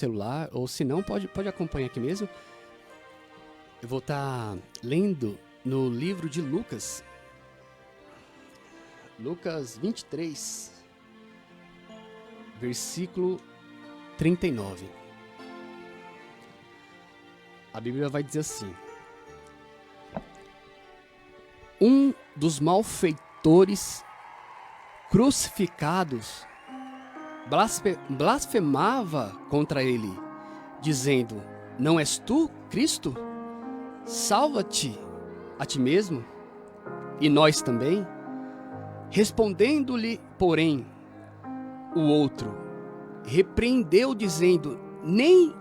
celular, ou se não, pode acompanhar aqui mesmo. Eu vou estar lendo no livro de Lucas 23, versículo 39. A Bíblia vai dizer assim: um dos malfeitores crucificados blasfemava contra ele, dizendo: não és tu Cristo? Salva-te a ti mesmo e nós também. Respondendo-lhe, porém, o outro repreendeu, dizendo: nem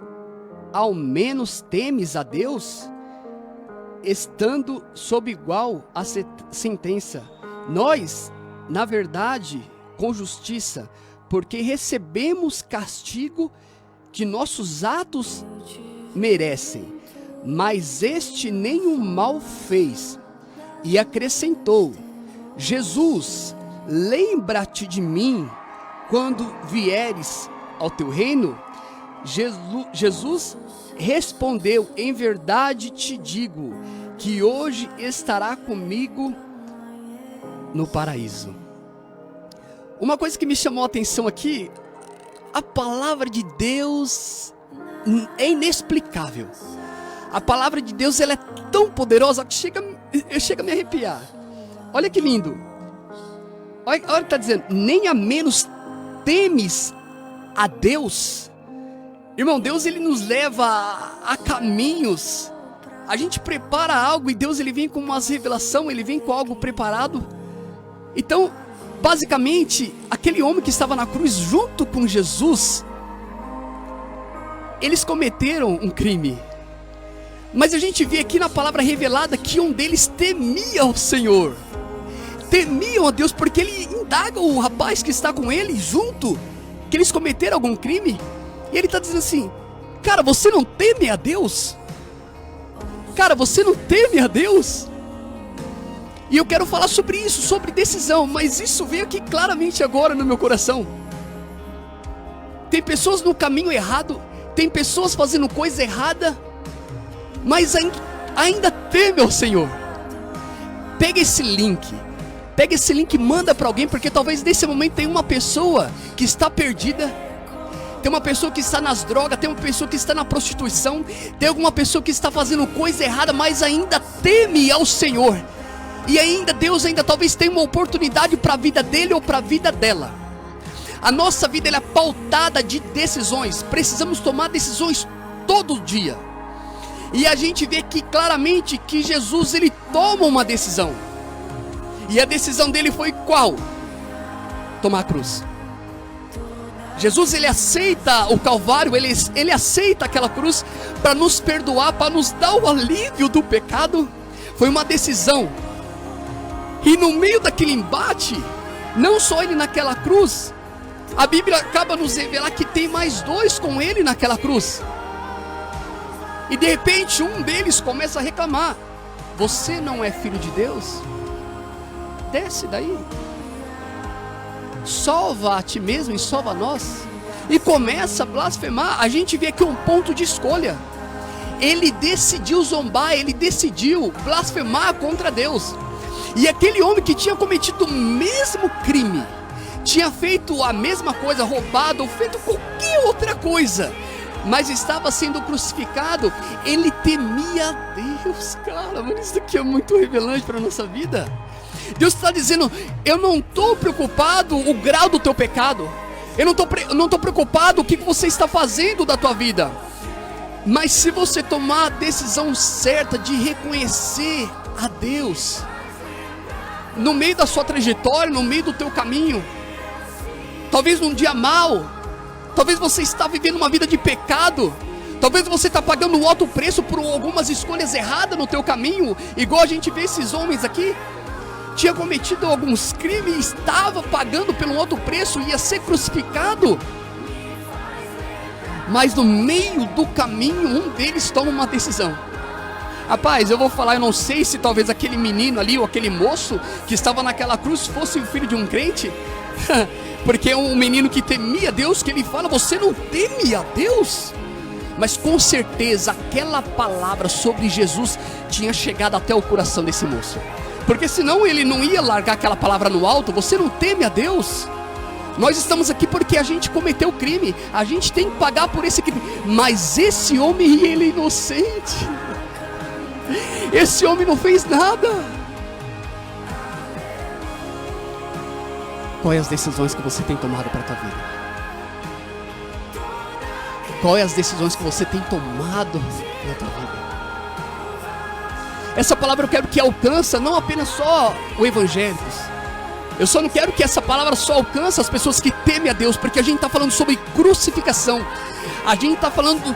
ao menos temes a Deus, estando sob igual a sentença? Nós, na verdade, com justiça, porque recebemos castigo que nossos atos merecem, mas este nenhum mal fez. E acrescentou: Jesus, lembra-te de mim quando vieres ao teu reino. Jesus respondeu: em verdade te digo que hoje estará comigo no paraíso. Uma coisa que me chamou a atenção aqui, a palavra de Deus é inexplicável. A palavra de Deus, ela é tão poderosa que chega a me arrepiar. Olha que lindo. Olha o que está dizendo: nem a menos temes a Deus. Irmão, Deus, ele nos leva a caminhos. A gente prepara algo e Deus, ele vem com uma revelação, ele vem com algo preparado. Então, basicamente, aquele homem que estava na cruz junto com Jesus, eles cometeram um crime. Mas a gente vê aqui na palavra revelada que um deles temia o Senhor. Temiam a Deus, porque ele indaga o rapaz que está com ele junto, que eles cometeram algum crime. E ele está dizendo assim: cara, você não teme a Deus? Cara, você não teme a Deus? E eu quero falar sobre isso, sobre decisão, mas isso veio aqui claramente agora no meu coração. Tem pessoas no caminho errado, tem pessoas fazendo coisa errada, mas ainda teme ao Senhor. Pega esse link e manda para alguém, porque talvez nesse momento tem uma pessoa que está perdida, tem uma pessoa que está nas drogas, tem uma pessoa que está na prostituição, tem alguma pessoa que está fazendo coisa errada, mas ainda teme ao Senhor. E ainda Deus talvez tenha uma oportunidade para a vida dele ou para a vida dela. A nossa vida, ela é pautada de decisões. Precisamos tomar decisões todo dia. E a gente vê que claramente que Jesus, ele toma uma decisão. E a decisão dele foi qual? Tomar a cruz. Jesus, ele aceita o Calvário, ele aceita aquela cruz para nos perdoar, para nos dar o alívio do pecado. Foi uma decisão. E no meio daquele embate, não só ele naquela cruz, a Bíblia acaba nos revelar que tem mais dois com ele naquela cruz. E de repente um deles começa a reclamar: você não é filho de Deus? Desce daí, salva a ti mesmo e salva a nós. E começa a blasfemar. A gente vê aqui um ponto de escolha. Ele decidiu zombar, ele decidiu blasfemar contra Deus. E aquele homem que tinha cometido o mesmo crime, tinha feito a mesma coisa, roubado ou feito qualquer outra coisa, mas estava sendo crucificado, ele temia a Deus. Cara, mano, isso aqui é muito revelante para a nossa vida. Deus está dizendo: eu não estou preocupado o grau do teu pecado, eu não estou preocupado o que você está fazendo da tua vida, mas se você tomar a decisão certa de reconhecer a Deus no meio da sua trajetória, no meio do teu caminho, talvez num dia mau, talvez você está vivendo uma vida de pecado, talvez você está pagando um alto preço por algumas escolhas erradas no teu caminho, igual a gente vê esses homens aqui, tinha cometido alguns crimes, estava pagando pelo alto preço, ia ser crucificado, mas no meio do caminho, um deles toma uma decisão. Rapaz, eu vou falar, eu não sei se talvez aquele menino ali, ou aquele moço que estava naquela cruz fosse o filho de um crente, porque é um menino que temia Deus, que ele fala: você não teme a Deus? Mas com certeza aquela palavra sobre Jesus tinha chegado até o coração desse moço, porque senão ele não ia largar aquela palavra no alto. Você não teme a Deus? Nós estamos aqui porque a gente cometeu crime, a gente tem que pagar por esse crime, mas esse homem, ele é inocente, esse homem não fez nada. Quais as decisões que você tem tomado para a tua vida? Quais as decisões que você tem tomado na tua vida? Essa palavra eu quero que alcance não apenas só os evangélicos. Eu só não quero que essa palavra só alcance as pessoas que temem a Deus, porque a gente está falando sobre crucificação. A gente está falando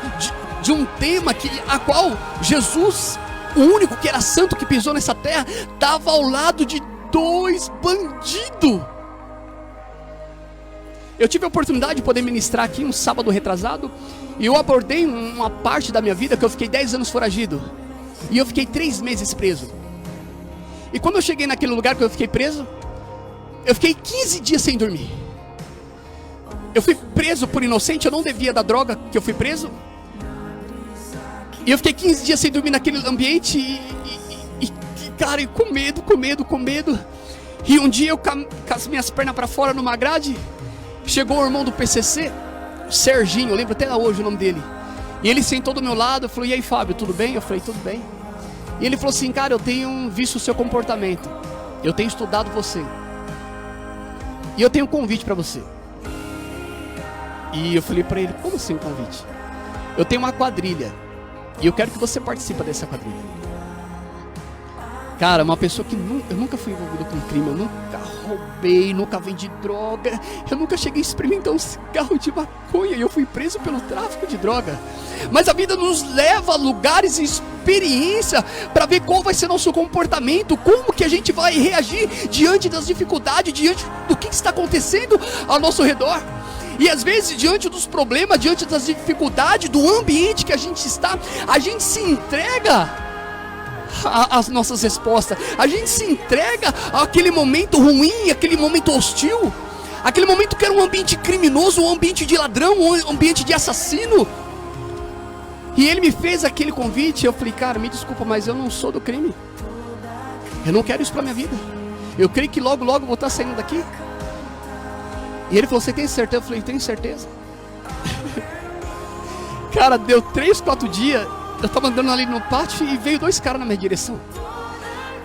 de um tema a qual Jesus, o único que era santo que pisou nessa terra, estava ao lado de 2 bandidos. Eu tive a oportunidade de poder ministrar aqui um sábado retrasado, e eu abordei uma parte da minha vida que eu fiquei 10 anos foragido, e eu fiquei 3 meses preso. E quando eu cheguei naquele lugar que eu fiquei preso, eu fiquei 15 dias sem dormir. Eu fui preso por inocente, eu não devia da droga que eu fui preso. E eu fiquei 15 dias sem dormir naquele ambiente, cara, com medo. E um dia eu com as minhas pernas para fora numa grade, chegou o irmão do PCC, Serginho, eu lembro até hoje o nome dele. E ele sentou do meu lado, falou: e aí, Fábio, tudo bem? Eu falei: tudo bem. E ele falou assim: cara, eu tenho visto o seu comportamento, eu tenho estudado você, e eu tenho um convite para você. E eu falei para ele: como assim um convite? Eu tenho uma quadrilha, e eu quero que você participe dessa quadrilha. Cara, uma pessoa que eu nunca fui envolvido com crime, eu nunca roubei, nunca vendi droga, eu nunca cheguei a experimentar um cigarro de maconha, e eu fui preso pelo tráfico de droga. Mas a vida nos leva a lugares e experiência para ver qual vai ser nosso comportamento, como que a gente vai reagir diante das dificuldades, diante do que está acontecendo ao nosso redor. E às vezes, diante dos problemas, diante das dificuldades, do ambiente que a gente está, a gente se entrega as nossas respostas, a gente se entrega àquele momento ruim, aquele momento hostil, aquele momento que era um ambiente criminoso, um ambiente de ladrão, um ambiente de assassino. E ele me fez aquele convite, eu falei: cara, me desculpa, mas eu não sou do crime, eu não quero isso pra minha vida, eu creio que logo vou estar saindo daqui. E ele falou: você tem certeza? Eu falei: tenho certeza. Cara, deu 3, 4 dias, eu estava andando ali no pátio e veio 2 caras na minha direção.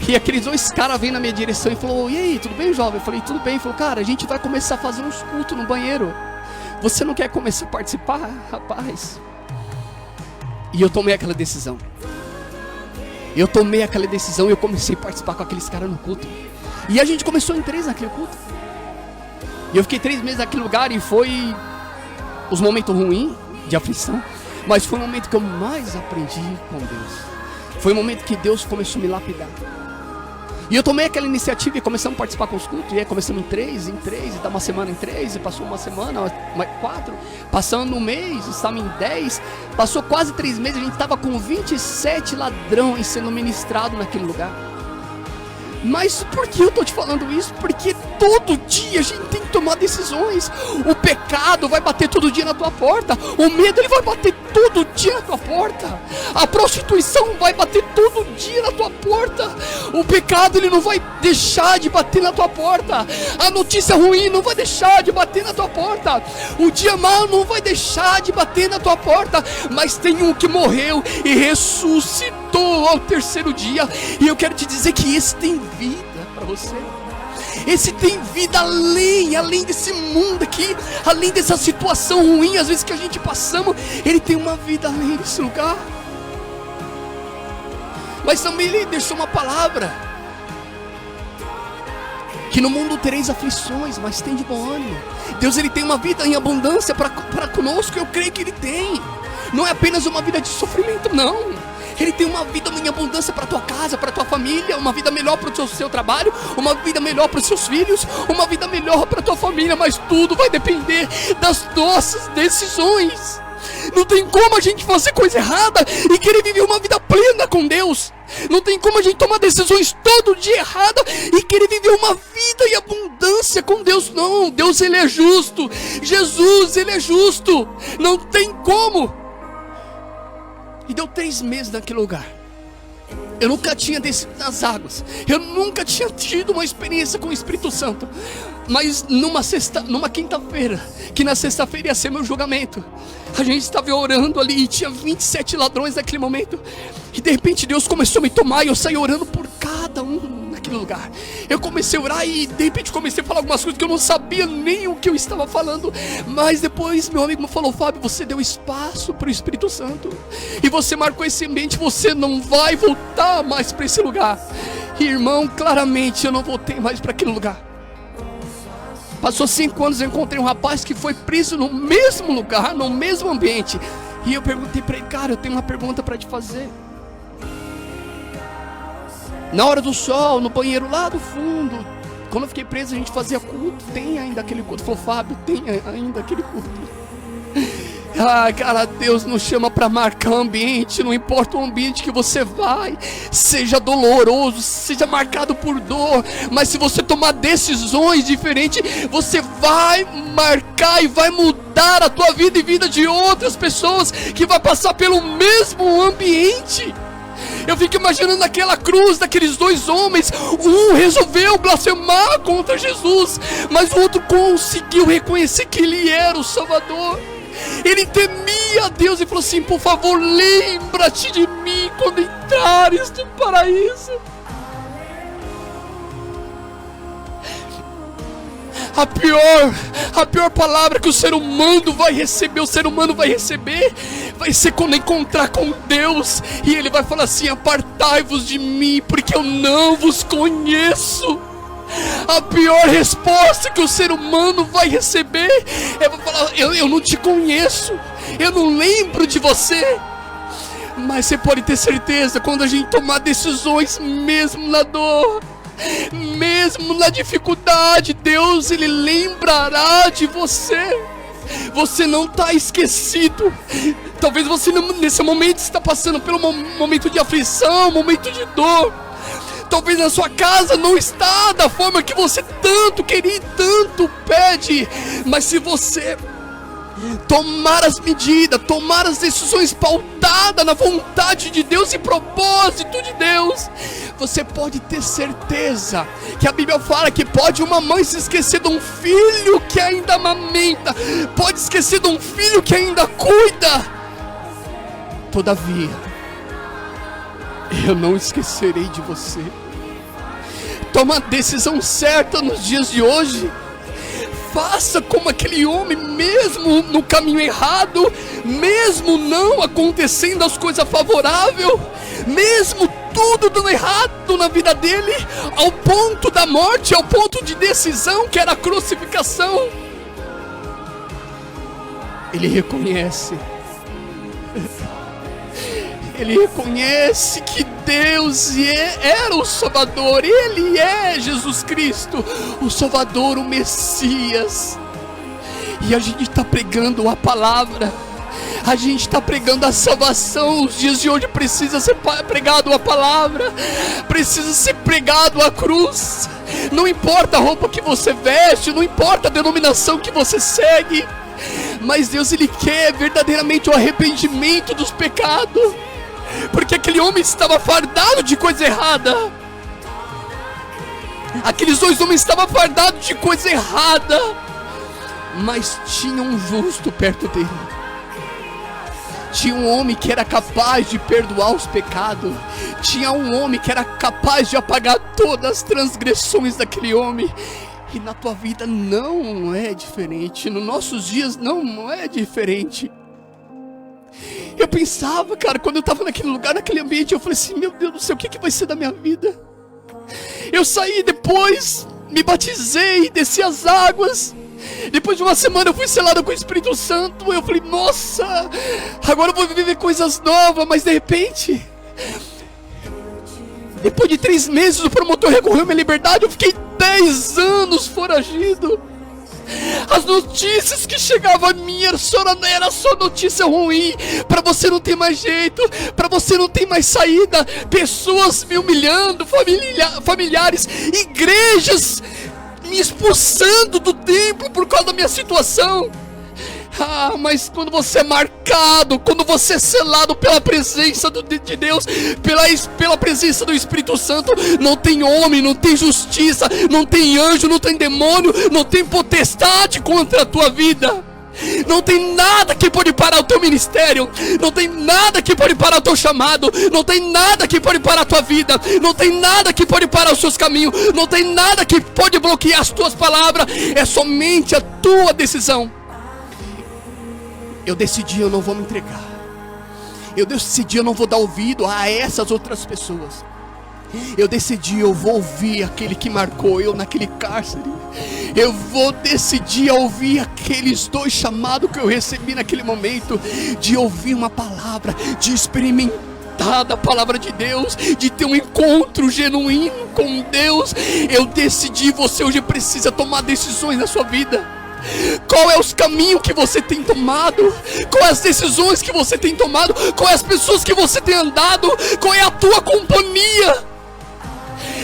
E aqueles 2 caras veio na minha direção e falou: e aí, tudo bem, jovem? Eu falei: tudo bem. Ele falou: cara, a gente vai começar a fazer uns cultos no banheiro, você não quer começar a participar, rapaz? E eu tomei aquela decisão. E eu comecei a participar com aqueles caras no culto. E a gente começou em 3 naquele culto. E eu fiquei 3 meses naquele lugar, e foi os momentos ruins, de aflição, mas foi o momento que eu mais aprendi com Deus. Foi o momento que Deus começou a me lapidar. E eu tomei aquela iniciativa e começamos a participar com os cultos. E aí começamos em 3, e dá uma semana em 3, e passou uma semana, 4, passando um mês, estamos em 10, passou quase 3 meses, a gente estava com 27 ladrões sendo ministrados naquele lugar. Mas por que eu estou te falando isso? Porque todo dia a gente tem que tomar decisões. O pecado vai bater todo dia na tua porta. O medo, ele vai bater todo dia na tua porta. A prostituição vai bater todo dia na tua porta. O pecado, ele não vai deixar de bater na tua porta. A notícia ruim não vai deixar de bater na tua porta. O dia mau não vai deixar de bater na tua porta. Mas tem um que morreu e ressuscitou ao 3º dia. E eu quero te dizer que esse tem vida para você. Esse tem vida além desse mundo aqui, além dessa situação ruim, às vezes que a gente passamos. Ele tem uma vida além desse lugar. Mas também ele deixou uma palavra: que no mundo tereis aflições, mas tem de bom ânimo. Deus, ele tem uma vida em abundância para conosco. Eu creio que ele tem. Não é apenas uma vida de sofrimento, não. Ele tem uma vida em abundância para a tua casa, para a tua família, uma vida melhor para o seu trabalho, uma vida melhor para os seus filhos, uma vida melhor para a tua família. Mas tudo vai depender das nossas decisões. Não tem como a gente fazer coisa errada e querer viver uma vida plena com Deus. Não tem como a gente tomar decisões todo dia erradas e querer viver uma vida em abundância com Deus. Não, Deus ele é justo. Jesus ele é justo. Não tem como. E deu 3 meses naquele lugar. Eu nunca tinha descido nas águas. Eu nunca tinha tido uma experiência com o Espírito Santo. Mas numa quinta-feira, que na sexta-feira ia ser meu julgamento, a gente estava orando ali e tinha 27 ladrões naquele momento. E de repente Deus começou a me tomar e eu saí orando por cada um naquele lugar. Eu comecei a orar e de repente comecei a falar algumas coisas que eu não sabia nem o que eu estava falando. Mas depois meu amigo me falou: Fábio, você deu espaço para o Espírito Santo. E você marcou esse ambiente, você não vai voltar mais para esse lugar. E irmão, claramente eu não voltei mais para aquele lugar. Passou 5 anos, eu encontrei um rapaz que foi preso no mesmo lugar, no mesmo ambiente. E eu perguntei para ele: cara, eu tenho uma pergunta para te fazer. Na hora do sol, no banheiro lá do fundo, quando eu fiquei preso, a gente fazia culto. Tem ainda aquele culto? Falou: Fábio, tem ainda aquele culto. Ah, cara, Deus nos chama para marcar o ambiente. Não importa o ambiente que você vai, seja doloroso, seja marcado por dor, mas se você tomar decisões diferentes, você vai marcar e vai mudar a tua vida e vida de outras pessoas que vai passar pelo mesmo ambiente. Eu fico imaginando aquela cruz daqueles 2 homens. Um resolveu blasfemar contra Jesus, mas o outro conseguiu reconhecer que ele era o Salvador. Ele temia a Deus e falou assim: por favor, lembra-te de mim quando entrares no paraíso. A pior palavra que o ser humano vai receber, vai ser quando encontrar com Deus. E ele vai falar assim: apartai-vos de mim, porque eu não vos conheço. A pior resposta que o ser humano vai receber é falar: eu não te conheço, eu não lembro de você. Mas você pode ter certeza, quando a gente tomar decisões, mesmo na dor, mesmo na dificuldade, Deus ele lembrará de você. Você não está esquecido. Talvez você nesse momento está passando pelo momento de aflição, momento de dor. Talvez na sua casa não está da forma que você tanto queria e tanto pede. Mas se você tomar as medidas, tomar as decisões pautadas na vontade de Deus e propósito de Deus, você pode ter certeza que a Bíblia fala que pode uma mãe se esquecer de um filho que ainda amamenta, pode esquecer de um filho que ainda cuida. Todavia, eu não esquecerei de você. Toma a decisão certa nos dias de hoje. Faça como aquele homem, mesmo no caminho errado, mesmo não acontecendo as coisas favoráveis, mesmo tudo dando errado na vida dele, ao ponto da morte, ao ponto de decisão, que era a crucificação, ele reconhece que Deus era o Salvador. Ele é Jesus Cristo, o Salvador, o Messias. E a gente está pregando a palavra, a gente está pregando a salvação. Os dias de hoje precisa ser pregado a palavra, precisa ser pregado a cruz. Não importa a roupa que você veste, não importa a denominação que você segue, mas Deus ele quer verdadeiramente o arrependimento dos pecados. Porque aquele homem estava fardado de coisa errada. Aqueles 2 homens estavam fardados de coisa errada, mas tinha um justo perto dele. Tinha um homem que era capaz de perdoar os pecados. Tinha um homem que era capaz de apagar todas as transgressões daquele homem. E na tua vida não é diferente. Nos nossos dias não é diferente. Eu pensava, cara, quando eu estava naquele lugar, naquele ambiente, eu falei assim: meu Deus do céu, o que vai ser da minha vida? Eu saí depois, me batizei, desci as águas. Depois de uma semana eu fui selado com o Espírito Santo. Eu falei: nossa, agora eu vou viver coisas novas. Mas de repente, depois de 3 meses, o promotor recorreu à minha liberdade. Eu fiquei 10 anos foragido. As notícias que chegavam a mim era só notícia ruim. Para você não ter mais jeito, para você não ter mais saída. Pessoas me humilhando, familiares, igrejas me expulsando do templo por causa da minha situação. Mas quando você é marcado, quando você é selado pela presença de Deus, pela presença do Espírito Santo, não tem homem, não tem justiça, não tem anjo, não tem demônio, não tem potestade contra a tua vida. Não tem nada que pode parar o teu ministério, não tem nada que pode parar o teu chamado, não tem nada que pode parar a tua vida, não tem nada que pode parar os seus caminhos, não tem nada que pode bloquear as tuas palavras. É somente a tua decisão. Eu decidi, eu não vou me entregar. Eu decidi, eu não vou dar ouvido a essas outras pessoas. Eu decidi, eu vou ouvir aquele que marcou eu naquele cárcere. Eu vou decidir ouvir aqueles 2 chamados que eu recebi naquele momento, de ouvir uma palavra, de experimentar da palavra de Deus, de ter um encontro genuíno com Deus. Eu decidi. Você hoje precisa tomar decisões na sua vida. Qual é os caminhos que você tem tomado? Qual é as decisões que você tem tomado? Qual é as pessoas que você tem andado? Qual é a tua companhia?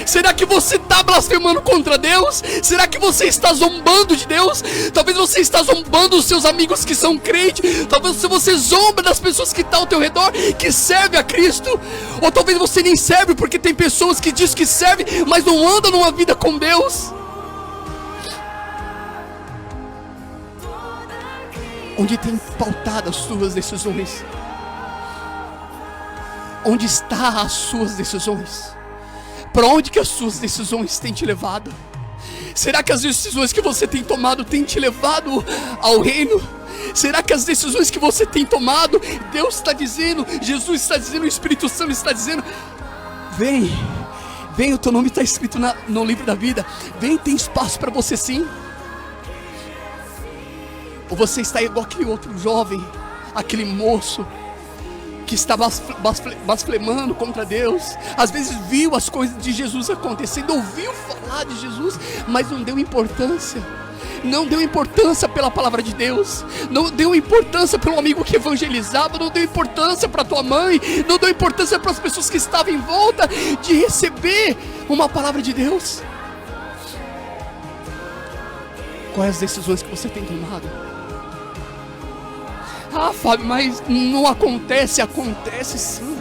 Será que você está blasfemando contra Deus? Será que você está zombando de Deus? Talvez você está zombando dos seus amigos que são crentes. Talvez você zomba das pessoas que estão ao teu redor, que servem a Cristo. Ou talvez você nem serve, porque tem pessoas que dizem que servem, mas não andam numa vida com Deus. Onde tem pautado as suas decisões? Onde estão as suas decisões? Para onde que as suas decisões têm te levado? Será que as decisões que você tem tomado têm te levado ao reino? Será que as decisões que você tem tomado, Deus está dizendo, Jesus está dizendo, o Espírito Santo está dizendo: vem, o teu nome está escrito no livro da vida. Vem, tem espaço para você sim. Ou você está igual aquele outro jovem, aquele moço que estava blasfemando contra Deus. Às vezes viu as coisas de Jesus acontecendo, ouviu falar de Jesus, mas não deu importância. Não deu importância pela palavra de Deus, não deu importância pelo amigo que evangelizava, não deu importância para tua mãe, não deu importância para as pessoas que estavam em volta de receber uma palavra de Deus. Quais as decisões que você tem tomado? Fábio, mas não acontece. Acontece sim.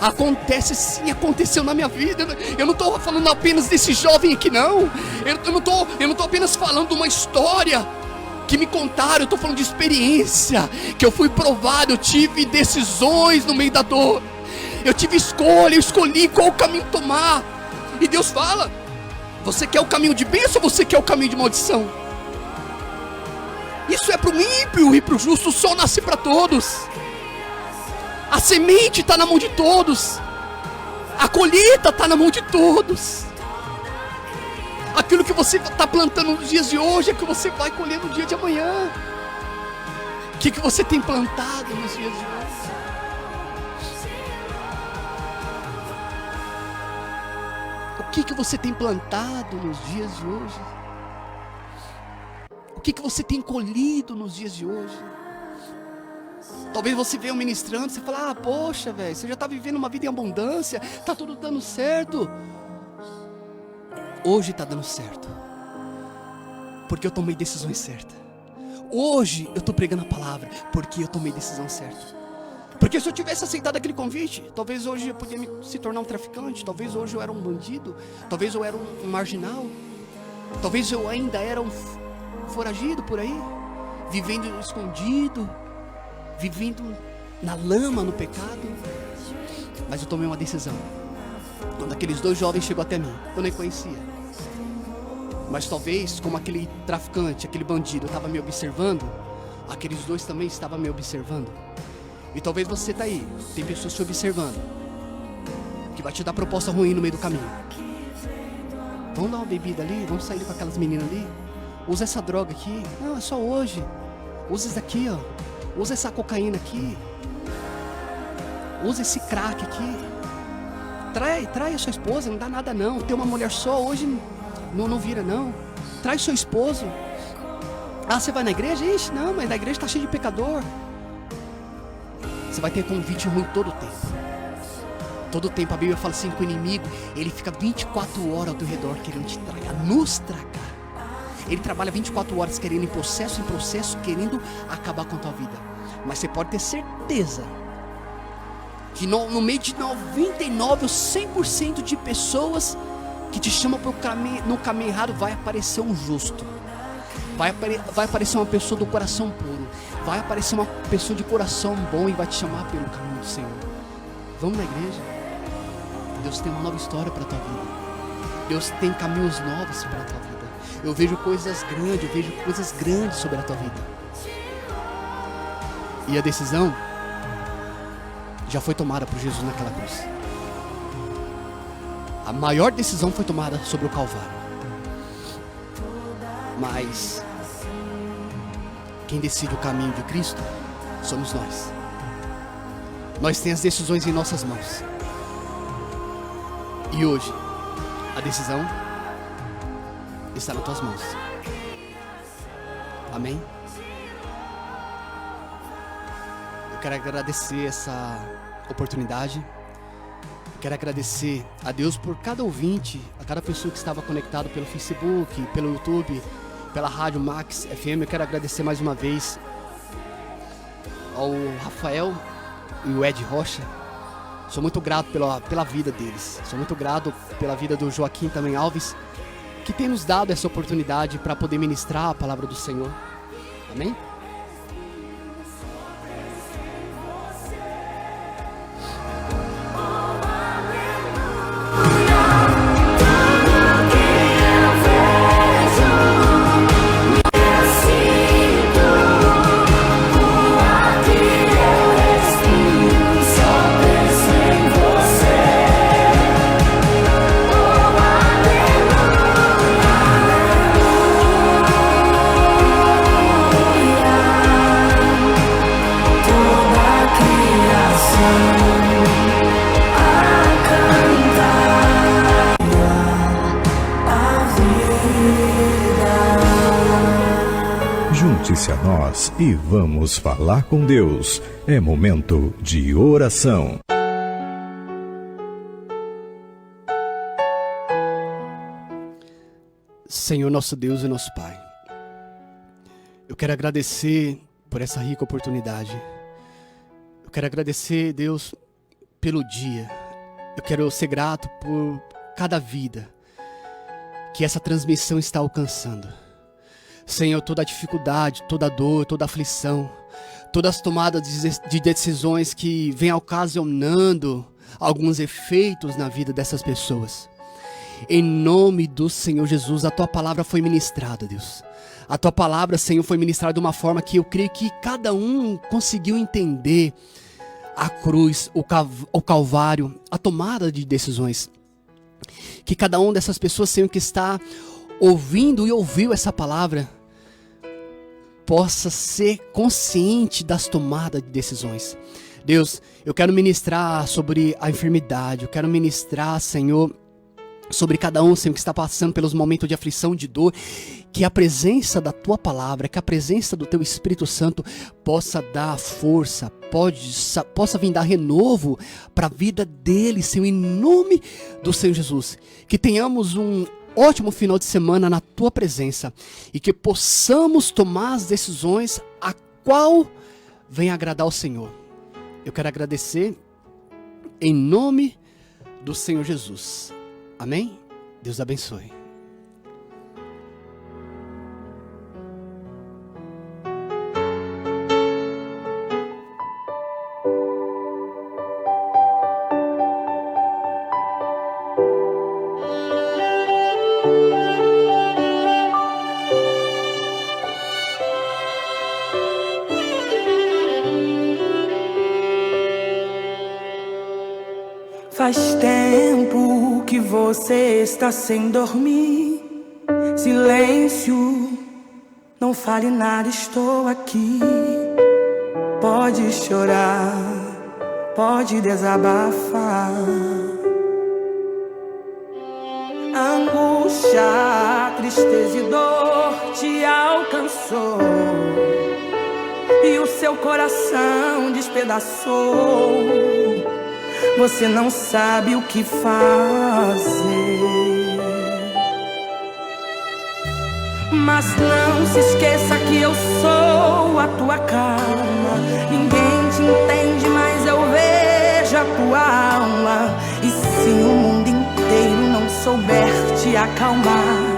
Acontece sim, aconteceu na minha vida. Eu não estou falando apenas desse jovem aqui não. Eu não estou apenas falando de uma história que me contaram. Eu estou falando de experiência, que eu fui provado. Eu tive decisões no meio da dor. Eu tive escolha, eu escolhi qual caminho tomar. E Deus fala: você quer o caminho de bênção ou você quer o caminho de maldição? Isso é para o ímpio e para o justo. O sol nasce para todos. A semente está na mão de todos. A colheita está na mão de todos. Aquilo que você está plantando nos dias de hoje é que você vai colher no dia de amanhã. O que você tem plantado nos dias de hoje? O que você tem plantado nos dias de hoje? O que você tem colhido nos dias de hoje? Talvez você venha ministrando, você fala: poxa, velho, você já está vivendo uma vida em abundância, está tudo dando certo. Hoje está dando certo, porque eu tomei decisões certas. Hoje eu estou pregando a palavra, porque eu tomei decisão certa. Porque se eu tivesse aceitado aquele convite, talvez hoje eu podia se tornar um traficante, talvez hoje eu era um bandido, talvez eu era um marginal, talvez eu ainda era um foragido por aí, vivendo escondido, vivendo na lama, no pecado. Mas eu tomei uma decisão. Quando aqueles 2 jovens chegou até mim, eu nem conhecia, mas talvez como aquele traficante, aquele bandido estava me observando, aqueles 2 também estavam me observando. E talvez você está aí, tem pessoas te observando, que vai te dar proposta ruim no meio do caminho. Vamos dar uma bebida ali, vamos sair com aquelas meninas ali, usa essa droga aqui, não, é só hoje, usa isso daqui, ó, usa essa cocaína aqui, usa esse crack aqui, trai a sua esposa, não dá nada não, ter uma mulher só hoje não vira não, traz seu esposo. Ah, você vai na igreja? Ixi, não, mas na igreja está cheio de pecador. Você vai ter convite ruim todo o tempo. Todo o tempo a Bíblia fala assim, que o inimigo, ele fica 24 horas ao teu redor querendo te tragar, nos tragar. Ele trabalha 24 horas querendo em processo, querendo acabar com a tua vida. Mas você pode ter certeza que no meio de 99 ou 100% de pessoas que te chamam no caminho errado, vai aparecer um justo. Vai aparecer uma pessoa do coração puro. Vai aparecer uma pessoa de coração bom e vai te chamar pelo caminho do Senhor. Vamos na igreja. Deus tem uma nova história para a tua vida. Deus tem caminhos novos para a tua vida. Eu vejo coisas grandes sobre a tua vida. E a decisão já foi tomada por Jesus naquela cruz. A maior decisão foi tomada sobre o Calvário. Mas quem decide o caminho de Cristo somos nós. Nós temos as decisões em nossas mãos. E hoje a decisão está nas tuas mãos. Amém? Eu quero agradecer essa oportunidade. Quero agradecer a Deus por cada ouvinte, a cada pessoa que estava conectado pelo Facebook, pelo YouTube, pela Rádio Max FM. Eu quero agradecer mais uma vez ao Rafael e o Ed Rocha. Sou muito grato pela vida deles. Sou muito grato pela vida do Joaquim também Alves, que tem nos dado essa oportunidade para poder ministrar a palavra do Senhor. Amém? Junte-se a nós e vamos falar com Deus. É momento de oração. Senhor, nosso Deus e nosso Pai, eu quero agradecer por essa rica oportunidade. Eu quero agradecer, Deus, pelo dia. Eu quero ser grato por cada vida que essa transmissão está alcançando. Senhor, toda a dificuldade, toda a dor, toda a aflição, todas as tomadas de decisões que vêm ocasionando alguns efeitos na vida dessas pessoas. Em nome do Senhor Jesus, a Tua palavra foi ministrada, Deus. A Tua palavra, Senhor, foi ministrada de uma forma que eu creio que cada um conseguiu entender a cruz, o Calvário, a tomada de decisões. Que cada uma dessas pessoas, Senhor, que está ouvindo e ouviu essa palavra, possa ser consciente das tomadas de decisões. Deus, eu quero ministrar sobre a enfermidade, eu quero ministrar, Senhor, sobre cada um, Senhor, que está passando pelos momentos de aflição, de dor, que a presença da Tua palavra, que a presença do Teu Espírito Santo possa dar força, possa vir dar renovo para a vida deles, Senhor, em nome do Senhor Jesus. Que tenhamos um ótimo final de semana na Tua presença e que possamos tomar as decisões a qual venha agradar ao Senhor. Eu quero agradecer em nome do Senhor Jesus. Amém? Deus abençoe. Faz tempo que você está sem dormir. Silêncio, não fale nada, estou aqui. Pode chorar, pode desabafar. angústia, tristeza e dor te alcançou e o seu coração despedaçou. Você não sabe o que fazer. Mas não se esqueça que eu sou a tua calma. Ninguém te entende, mas eu vejo a tua alma. E se o mundo inteiro não souber te acalmar,